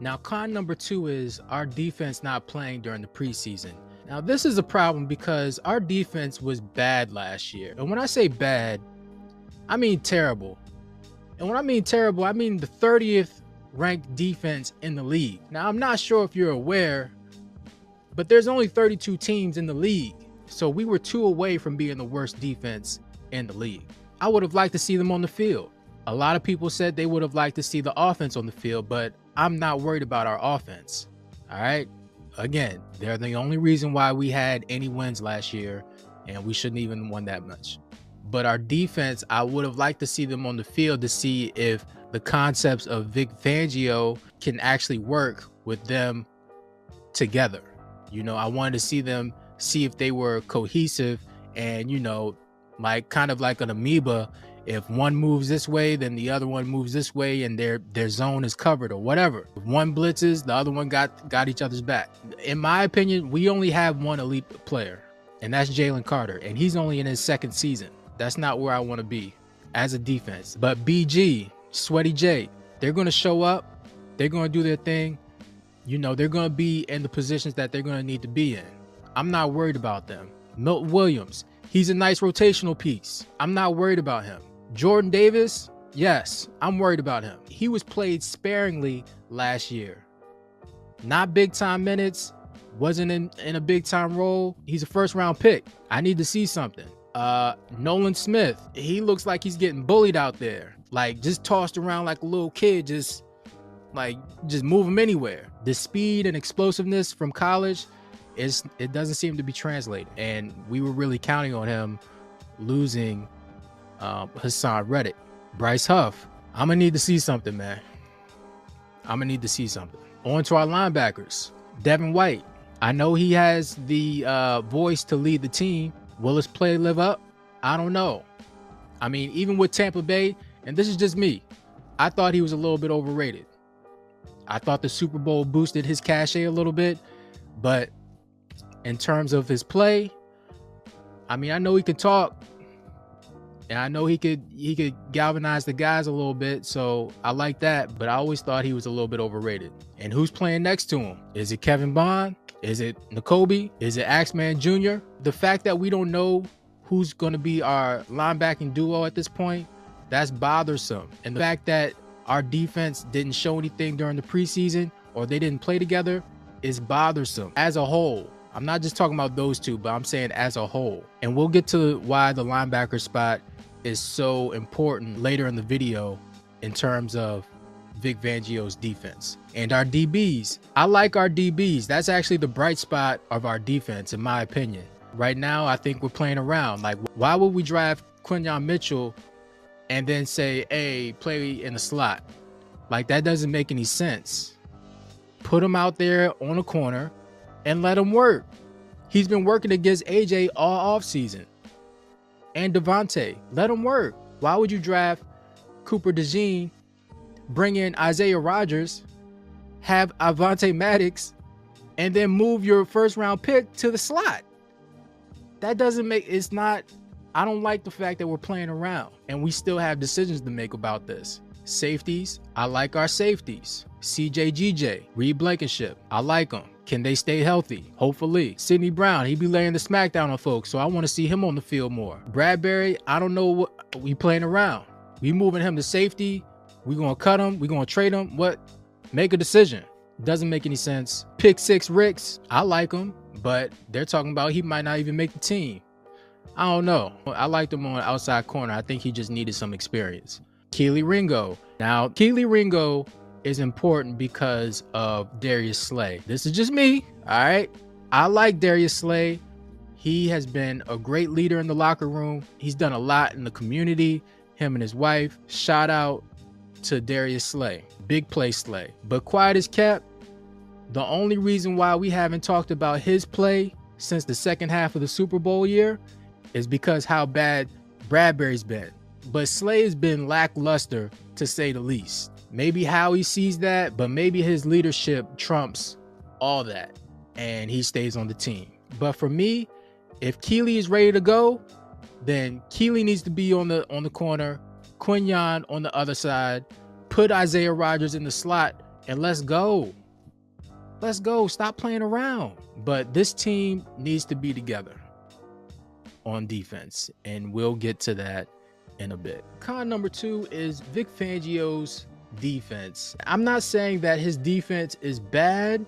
Now, con number 2 is our defense not playing during the preseason. Now, this is a problem because our defense was bad last year. And when I say bad, I mean terrible. And when I mean terrible, I mean the 30th ranked defense in the league. Now, I'm not sure if you're aware, but there's only 32 teams in the league. So we were 2 away from being the worst defense in the league. I would have liked to see them on the field. A lot of people said they would have liked to see the offense on the field, but I'm not worried about our offense. All right. Again, they're the only reason why we had any wins last year, and we shouldn't even won that much. But our defense, I would have liked to see them on the field to see if the concepts of Vic Fangio can actually work with them together. I wanted to see them, see if they were cohesive and, like kind of like an amoeba. If one moves this way, then the other one moves this way, and their zone is covered or whatever. If one blitzes, the other one got each other's back. In my opinion, we only have one elite player, and that's Jalen Carter, and he's only in his 2nd season. That's not where I want to be as a defense. But BG, Sweaty J, they're going to show up. They're going to do their thing. They're going to be in the positions that they're going to need to be in. I'm not worried about them. Milton Williams, he's a nice rotational piece. I'm not worried about him. Jordan Davis, yes, I'm worried about him. He was played sparingly last year. Not big time minutes, wasn't in a big time role. He's a 1st round pick. I need to see something. Nolan Smith, he looks like he's getting bullied out there. Like just tossed around like a little kid, just move him anywhere. The speed and explosiveness from college, it doesn't seem to be translated. And we were really counting on him losing Hassan Reddick. Bryce Huff, I'm gonna need to see something, man. I'm gonna need to see something. On to our linebackers. Devin White, I know he has the voice to lead the team. Will his play live up? I don't know. I mean, even with Tampa Bay, and this is just me, I thought he was a little bit overrated. I thought the Super Bowl boosted his cachet a little bit, but in terms of his play, I mean, I know he could talk, and I know he could galvanize the guys a little bit, so I like that, but I always thought he was a little bit overrated. And who's playing next to him? Is it Kevin Bond? Is it Nakobe? Is it Axeman Jr.? The fact that we don't know who's going to be our linebacking duo at this point, that's bothersome. And the fact that our defense didn't show anything during the preseason, or they didn't play together, is bothersome as a whole. I'm not just talking about those two, but I'm saying as a whole. And we'll get to why the linebacker spot is so important later in the video in terms of Vic Fangio's defense. And our DBs, I like our DBs. That's actually the bright spot of our defense, in my opinion. Right now, I think we're playing around. Like, why would we draft Quinyon Mitchell and then say, hey, play in the slot? Like, that doesn't make any sense. Put him out there on a corner and let him work. He's been working against AJ all offseason. And Devontae, let him work. Why would you draft Cooper DeJean, bring in Isaiah Rodgers, have Avonte Maddox, and then move your 1st round pick to the slot? That doesn't make, it's not, I don't like the fact that we're playing around and we still have decisions to make about this. Safeties, I like our safeties. CJ, Reed Blankenship, I like them. Can they stay healthy? Hopefully. Sidney Brown, he be laying the smackdown on folks, so I want to see him on the field more. Bradbury, I don't know what, we playing around. We moving him to safety. We gonna cut him. We gonna trade him. What? Make a decision. Doesn't make any sense. Pick 6 Ricks, I like him, but they're talking about he might not even make the team. I don't know. I liked him on the outside corner. I think he just needed some experience. Keely Ringo. Now, Keely Ringo is important because of Darius Slay. This is just me, all right? I like Darius Slay. He has been a great leader in the locker room. He's done a lot in the community, him and his wife. Shout out to Darius Slay. Big play Slay. But quiet as kept, the only reason why we haven't talked about his play since the 2nd half of the Super Bowl year is because how bad Bradbury's been. But Slay has been lackluster, to say the least. Maybe Howie sees that, but maybe his leadership trumps all that, and he stays on the team. But for me, if Keely is ready to go, then Keely needs to be on the corner, Quinyon on the other side, put Isaiah Rodgers in the slot and let's go. Let's go. Stop playing around. But this team needs to be together on defense, and we'll get to that in a bit. Con number 2 is Vic Fangio's defense. I'm not saying that his defense is bad,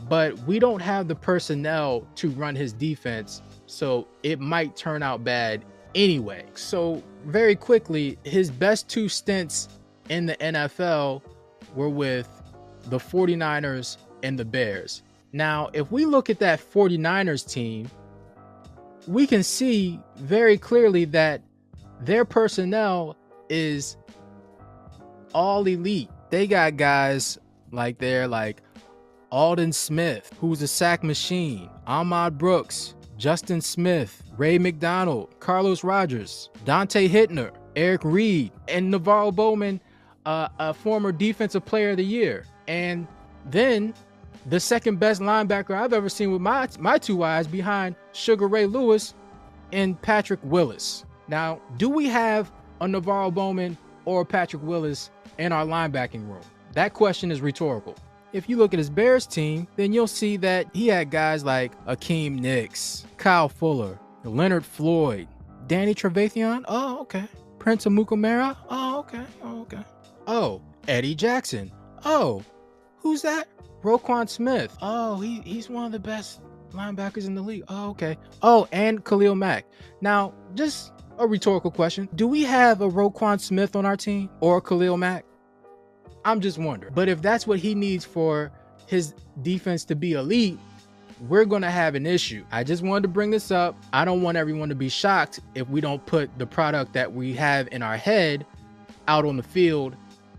but we don't have the personnel to run his defense, so it might turn out bad anyway. So very quickly, his best 2 stints in the NFL were with the 49ers and the Bears. Now, if we look at that 49ers team, we can see very clearly that their personnel is all elite. They got guys like Aldon Smith, who's a sack machine, Ahmad Brooks, Justin Smith, Ray McDonald, Carlos Rogers, Dante Hittner, Eric Reed, and Navarro Bowman, a former defensive player of the year. And then the second best linebacker I've ever seen with my 2 eyes, behind Sugar Ray Lewis and Patrick Willis. Now, do we have a Navarro Bowman or Patrick Willis in our linebacking room? That question is rhetorical. If you look at his Bears team, then you'll see that he had guys like Akeem Nicks, Kyle Fuller, Leonard Floyd, Danny Trevathan. Oh, okay. Prince Amukamara. Oh, okay. Oh, okay. Oh, Eddie Jackson. Oh, who's that? Roquan Smith. Oh, he's one of the best linebackers in the league. Oh, okay. Oh, and Khalil Mack. Now, just a rhetorical question. Do we have a Roquan Smith on our team or Khalil Mack? I'm just wondering. But if that's what he needs for his defense to be elite, we're going to have an issue. I just wanted to bring this up. I don't want everyone to be shocked if we don't put the product that we have in our head out on the field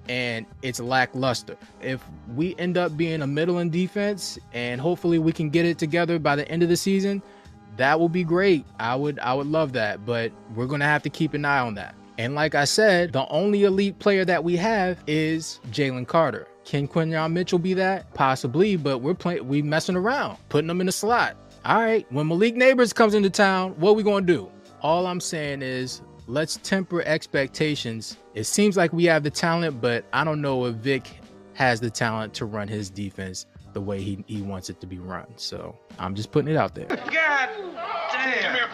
and it's lackluster. If we end up being a middling defense and hopefully we can get it together by the end of the season, that will be great. I would love that, but we're going to have to keep an eye on that. And like I said, the only elite player that we have is Jalen Carter. Can Quinyon Mitchell be that? Possibly, but we messing around, putting him in the slot. All right, when Malik Neighbors comes into town, what are we going to do? All I'm saying is, let's temper expectations. It seems like we have the talent, but I don't know if Vic has the talent to run his defense the way he wants it to be run. So I'm just putting it out there. God damn.